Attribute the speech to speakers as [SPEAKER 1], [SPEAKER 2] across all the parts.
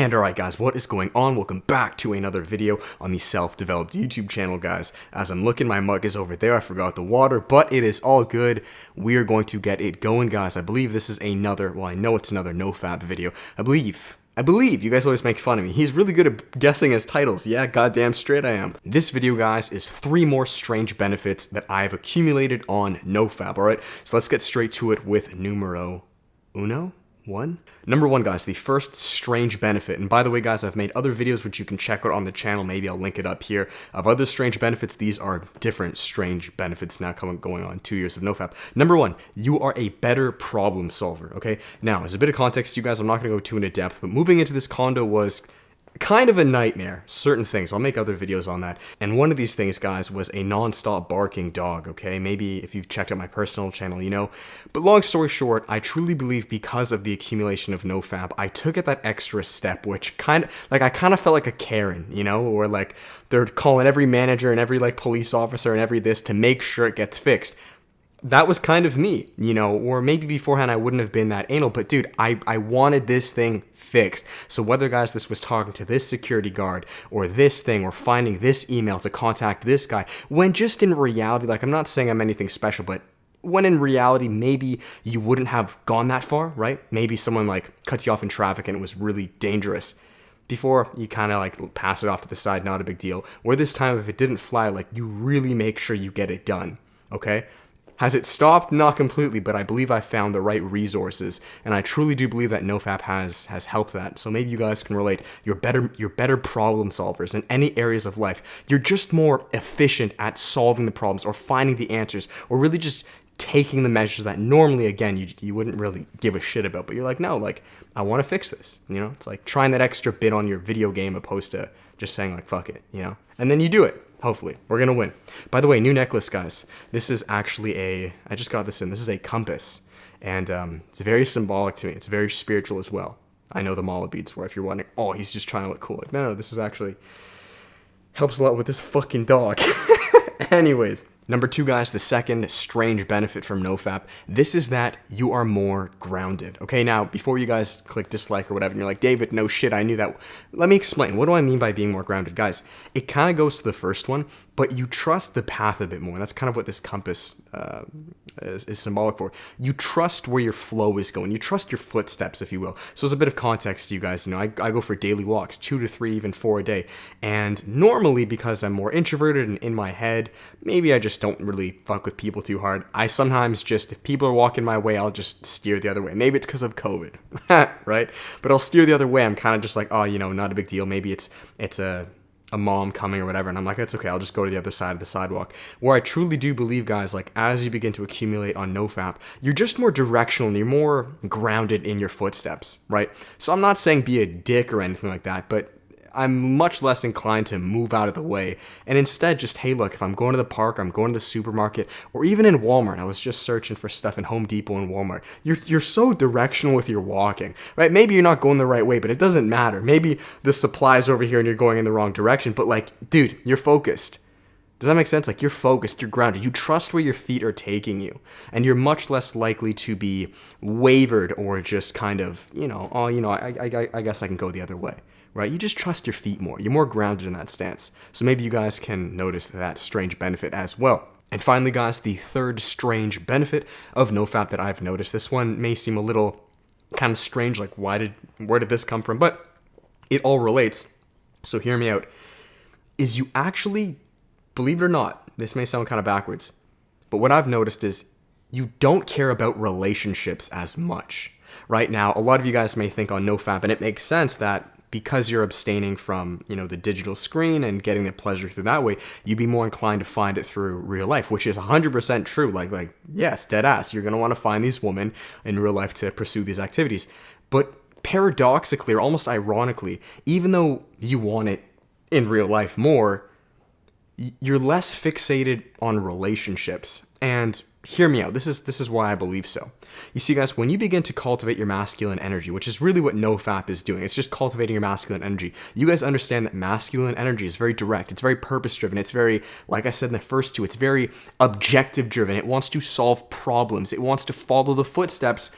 [SPEAKER 1] And alright guys, what is going on? Welcome back to another video on the self-developed YouTube channel, guys. As I'm looking, my mug is over there. I forgot the water, but it is all good. We are going to get it going, guys. I believe this is another, well, I know it's another NOFAP video. I believe. You guys always make fun of me. He's really good at guessing his titles. Yeah, goddamn straight I am. This video, guys, is 3 more strange benefits that I've accumulated on NOFAP, alright? So let's get straight to it with numero uno? Number 1, guys, the first strange benefit. And by the way, guys, I've made other videos which you can check out on the channel. Maybe I'll link it up here. Of other strange benefits, these are different strange benefits now going on 2 years of NOFAP. Number 1, you are a better problem solver, okay? Now, as a bit of context to you guys, I'm not going to go too into depth, but moving into this condo was kind of a nightmare. Certain things. I'll make other videos on that. And one of these things, guys, was a non-stop barking dog, okay? Maybe if you've checked out my personal channel, you know. But long story short, I truly believe because of the accumulation of NOFAP, I took it that extra step, which I kind of felt like a Karen, you know? Or like they're calling every manager and every like police officer and every this to make sure it gets fixed. That was kind of me, you know, or maybe beforehand I wouldn't have been that anal, but dude, I wanted this thing fixed. So whether, guys, this was talking to this security guard or this thing or finding this email to contact this guy, when just in reality, like I'm not saying I'm anything special, but when in reality, maybe you wouldn't have gone that far, right? Maybe someone like cuts you off in traffic and it was really dangerous. Before, you kind of like pass it off to the side, not a big deal. Or this time, if it didn't fly, like you really make sure you get it done, okay? Has it stopped? Not completely, but I believe I found the right resources, and I truly do believe that NOFAP has helped that. So maybe you guys can relate. You're better problem solvers in any areas of life. You're just more efficient at solving the problems or finding the answers, or really just taking the measures that normally, again, you wouldn't really give a shit about. But you're like, no, like I want to fix this. You know, it's like trying that extra bit on your video game opposed to just saying like fuck it. You know, and then you do it. Hopefully, we're gonna win. By the way, new necklace, guys. This is actually I just got this in. This is a compass, and it's very symbolic to me. It's very spiritual as well. I know the mala beads were. If you're wondering, oh, he's just trying to look cool. Like, no, this is actually helps a lot with this fucking dog. Anyways. Number 2, guys, the second strange benefit from NOFAP, this is that you are more grounded. Okay, now, before you guys click dislike or whatever, and you're like, David, no shit, I knew that. Let me explain. What do I mean by being more grounded? Guys, it kind of goes to the first one, but you trust the path a bit more. And that's kind of what this compass is symbolic for. You trust where your flow is going. You trust your footsteps, if you will. So as a bit of context to you guys, you know, I go for daily walks, 2 to 3, even 4 a day. And normally, because I'm more introverted and in my head, maybe I just don't really fuck with people too hard. I sometimes just, if people are walking my way, I'll just steer the other way. Maybe it's because of COVID, right? But I'll steer the other way. I'm kind of just like, oh, you know, not a big deal. Maybe it's a mom coming or whatever, and I'm like, it's okay, I'll just go to the other side of the sidewalk. Where I truly do believe, guys, like as you begin to accumulate on NOFAP, you're just more directional and you're more grounded in your footsteps, right? So I'm not saying be a dick or anything like that, but I'm much less inclined to move out of the way and instead just, hey, look, if I'm going to the park, I'm going to the supermarket, or even in Walmart. I was just searching for stuff in Home Depot and Walmart. You're so directional with your walking, right? Maybe you're not going the right way, but it doesn't matter. Maybe the supply's over here and you're going in the wrong direction, but like, dude, you're focused. Does that make sense? Like, you're focused, you're grounded, you trust where your feet are taking you, and you're much less likely to be wavered or just kind of, you know, oh, you know, I guess I can go the other way. Right? You just trust your feet more. You're more grounded in that stance. So maybe you guys can notice that strange benefit as well. And finally, guys, the third strange benefit of NOFAP that I've noticed. This one may seem a little kind of strange, like where did this come from? But it all relates. So hear me out. Is you actually, believe it or not, this may sound kind of backwards, but what I've noticed is you don't care about relationships as much. Right now, a lot of you guys may think on NOFAP, and it makes sense that because you're abstaining from, you know, the digital screen and getting the pleasure through that way, you'd be more inclined to find it through real life, which is 100% true. Like, yes, dead ass. You're going to want to find these women in real life to pursue these activities. But paradoxically, or almost ironically, even though you want it in real life more, you're less fixated on relationships. And hear me out. This is why I believe so. You see, guys, when you begin to cultivate your masculine energy, which is really what NOFAP is doing, it's just cultivating your masculine energy. You guys understand that masculine energy is very direct. It's very purpose-driven. It's very, like I said in the first two, it's very objective-driven. It wants to solve problems. It wants to follow the footsteps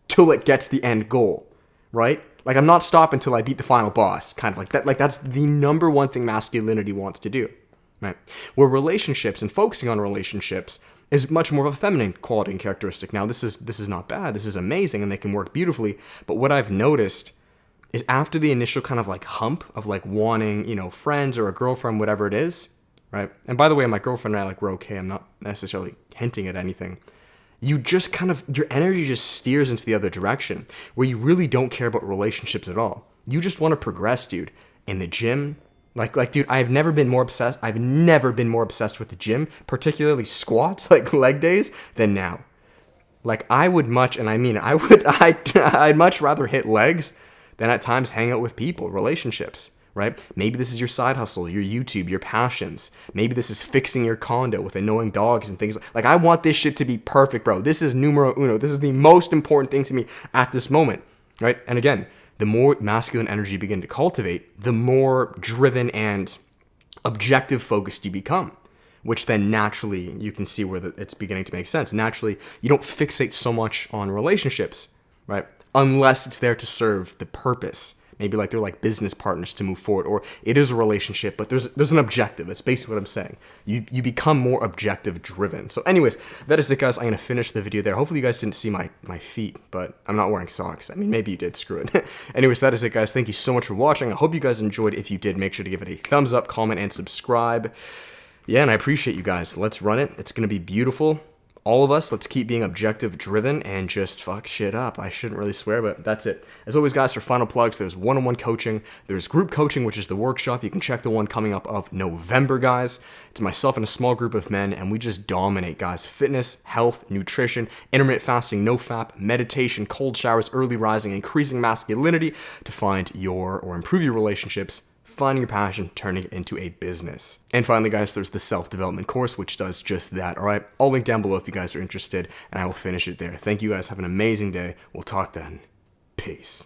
[SPEAKER 1] till it gets the end goal, right? Like, I'm not stopping until I beat the final boss, kind of like that. Like, that's the number one thing masculinity wants to do, right? Where relationships and focusing on relationships is much more of a feminine quality and characteristic. Now, this is not bad. This is amazing, and they can work beautifully. But what I've noticed is after the initial kind of like hump of like wanting, you know, friends or a girlfriend, whatever it is, right? And by the way, my girlfriend and I, like, we're okay. I'm not necessarily hinting at anything. You just kind of, your energy just steers into the other direction where you really don't care about relationships at all. You just want to progress, dude. In the gym, like, dude, I've never been more obsessed with the gym, particularly squats, like leg days, than now. Like, I would much, and I mean, I'd much rather hit legs than at times hang out with people, relationships, right? Maybe this is your side hustle, your YouTube, your passions. Maybe this is fixing your condo with annoying dogs and things. Like, I want this shit to be perfect, bro. This is numero uno. This is the most important thing to me at this moment, right? And again, the more masculine energy you begin to cultivate, the more driven and objective focused you become, which then naturally you can see where it's beginning to make sense. Naturally, you don't fixate so much on relationships, right? Unless it's there to serve the purpose. Maybe like they're like business partners to move forward, or it is a relationship, but there's an objective. That's basically what I'm saying. You become more objective driven. So anyways, that is it, guys. I'm going to finish the video there. Hopefully you guys didn't see my feet, but I'm not wearing socks. I mean, maybe you did. Screw it. Anyways, that is it, guys. Thank you so much for watching. I hope you guys enjoyed. If you did, make sure to give it a thumbs up, comment, and subscribe. Yeah, and I appreciate you guys. Let's run it. It's going to be beautiful. All of us, let's keep being objective driven and just fuck shit up. I shouldn't really swear, but that's it. As always, guys, for final plugs, there's one-on-one coaching. There's group coaching, which is the workshop. You can check the one coming up of November, guys. It's myself and a small group of men, and we just dominate, guys. Fitness, health, nutrition, intermittent fasting, NOFAP, meditation, cold showers, early rising, increasing masculinity to find or improve your relationships, finding your passion, turning it into a business. And finally, guys, there's the self-development course, which does just that, all right? I'll link down below if you guys are interested, and I will finish it there. Thank you, guys. Have an amazing day. We'll talk then. Peace.